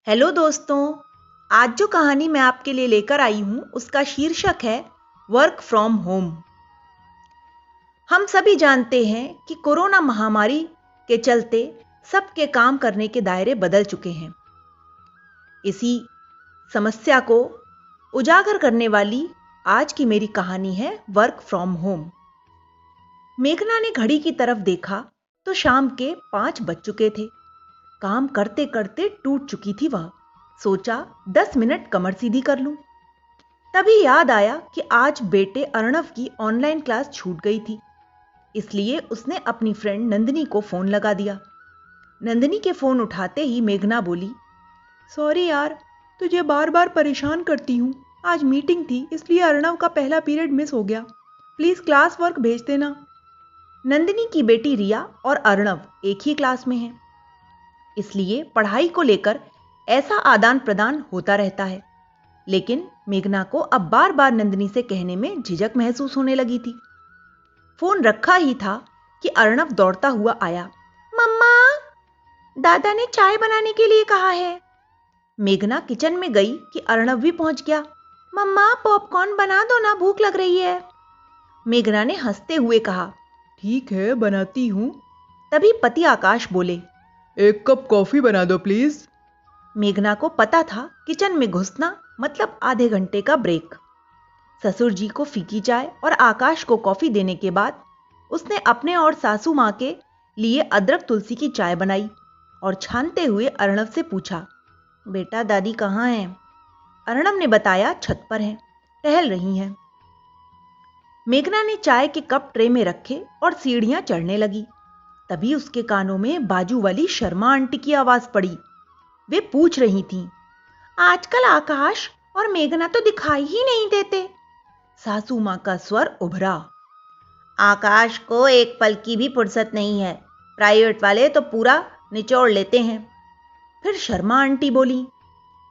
Hello दोस्तों। आज जो कहानी मैं आपके लिए लेकर आई हूं उसका शीर्षक है वर्क फ्रॉम होम। हम सभी जानते हैं कि कोरोना महामारी के चलते सबके काम करने के दायरे बदल चुके हैं। इसी समस्या को उजागर करने वाली आज की मेरी कहानी है वर्क फ्रॉम होम। मेघना ने घड़ी की तरफ देखा तो शाम के 5 बज चुके थे। काम करते करते टूट चुकी थी वह। सोचा 10 मिनट कमर सीधी कर लूं। तभी याद आया कि आज बेटे अर्णव की ऑनलाइन क्लास छूट गई थी। इसलिए उसने अपनी फ्रेंड नंदिनी को फोन लगा दिया। नंदिनी के फोन उठाते ही मेघना बोली, सॉरी यार, तुझे बार बार परेशान करती हूँ। आज मीटिंग थी इसलिए अर्णव का पहला पीरियड मिस हो गया। प्लीज क्लास वर्क भेज देना। नंदिनी की बेटी रिया और अर्णव एक ही क्लास में हैं, इसलिए पढ़ाई को लेकर ऐसा आदान प्रदान होता रहता है। लेकिन मेघना को अब बार बार नंदिनी से कहने में झिझक महसूस होने लगी थी। फोन रखा ही था कि अर्णव दौड़ता हुआ आया। मम्मा, दादा ने चाय बनाने के लिए कहा है। मेघना किचन में गई कि अर्णव भी पहुंच गया। मम्मा, पॉपकॉर्न बना दो ना, भूख लग रही है। मेघना ने हंसते हुए कहा, ठीक है बनाती हूं। तभी पति आकाश बोले, 1 कप कॉफी बना दो प्लीज। मेघना को पता था किचन में घुसना मतलब आधे घंटे का ब्रेक। ससुर जी को फीकी चाय और आकाश को कॉफी देने के बाद उसने अपने और सासू मां के लिए अदरक तुलसी की चाय बनाई और छानते हुए अर्णव से पूछा, बेटा दादी कहाँ हैं? अर्णव ने बताया, छत पर हैं, टहल रही हैं। मेघना ने चाय के कप ट्रे में रखे और सीढ़ियां चढ़ने लगी। तभी उसके कानों में बाजू वाली शर्मा आंटी की आवाज पड़ी। वे पूछ रही थीं, आजकल आकाश और मेघना तो दिखाई ही नहीं देते। सासू मां का स्वर उभरा, आकाश को एक पल की भी फुर्सत नहीं है, प्राइवेट वाले तो पूरा निचोड़ लेते हैं। फिर शर्मा आंटी बोली,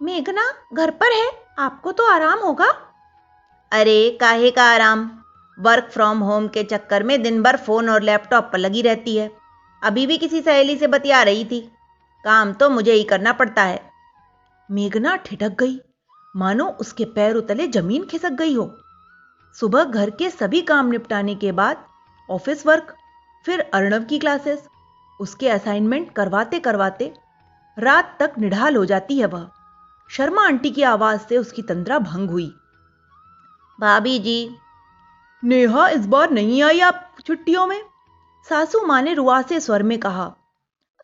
मेघना घर पर है, आपको तो आराम होगा। अरे काहे का आराम, वर्क फ्रॉम होम के चक्कर में दिन भर फोन और लैपटॉप पर लगी रहती है। अभी भी किसी सहेली से बतिया रही थी। काम तो मुझे ही करना पड़ता है। मेघना ठिठक गई, मानो उसके पैरों तले जमीन खिसक गई हो। सुबह घर के सभी काम निपटाने के बाद ऑफिस वर्क, फिर अर्णव की क्लासेस, उसके असाइनमेंट करवाते करवाते रात तक निढाल हो जाती है वह। शर्मा आंटी की आवाज से उसकी तंद्रा भंग हुई। भाभी जी, नेहा इस बार नहीं आई आप छुट्टियों में? सासू मां ने रुआसे स्वर में कहा।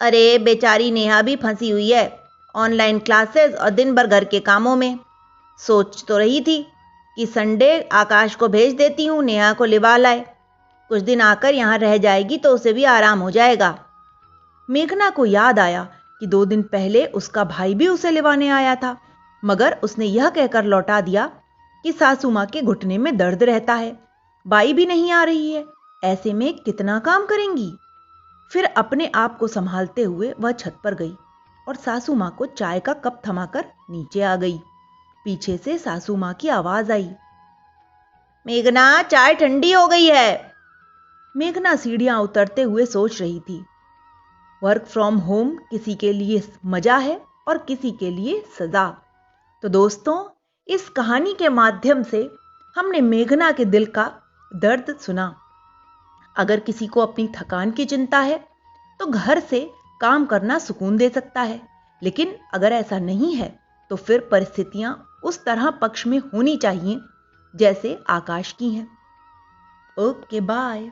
अरे बेचारी नेहा भी फंसी हुई है, ऑनलाइन क्लासेस और दिन भर घर के कामों में। सोच तो रही थी कि संडे आकाश को भेज देती हूँ, नेहा को लिवा लाए। कुछ दिन आकर यहाँ रह जाएगी तो उसे भी आराम हो जाएगा। मेघना को याद आया कि 2 दिन पहले उसका भाई भी उसे लिवाने आया था, मगर उसने यह कहकर लौटा दिया कि सासू मां के घुटने में दर्द रहता है, बाई भी नहीं आ रही है, ऐसे में कितना काम करेंगी। फिर अपने आप को संभालते हुए वह छत पर गई और सासू मां को चाय का कप थमाकर नीचे आ गई। पीछे से सासू मां की आवाज आई, मेघना चाय ठंडी हो गई है। मेघना सीढ़ियां उतरते हुए सोच रही थी, वर्क फ्रॉम होम किसी के लिए मजा है और किसी के लिए सजा। तो दोस्तों, इस कहानी के माध्यम से हमने मेघना के दिल का दर्द सुना। अगर किसी को अपनी थकान की चिंता है तो घर से काम करना सुकून दे सकता है, लेकिन अगर ऐसा नहीं है तो फिर परिस्थितियां उस तरह पक्ष में होनी चाहिए जैसे आकाश की हैं। Okay bye.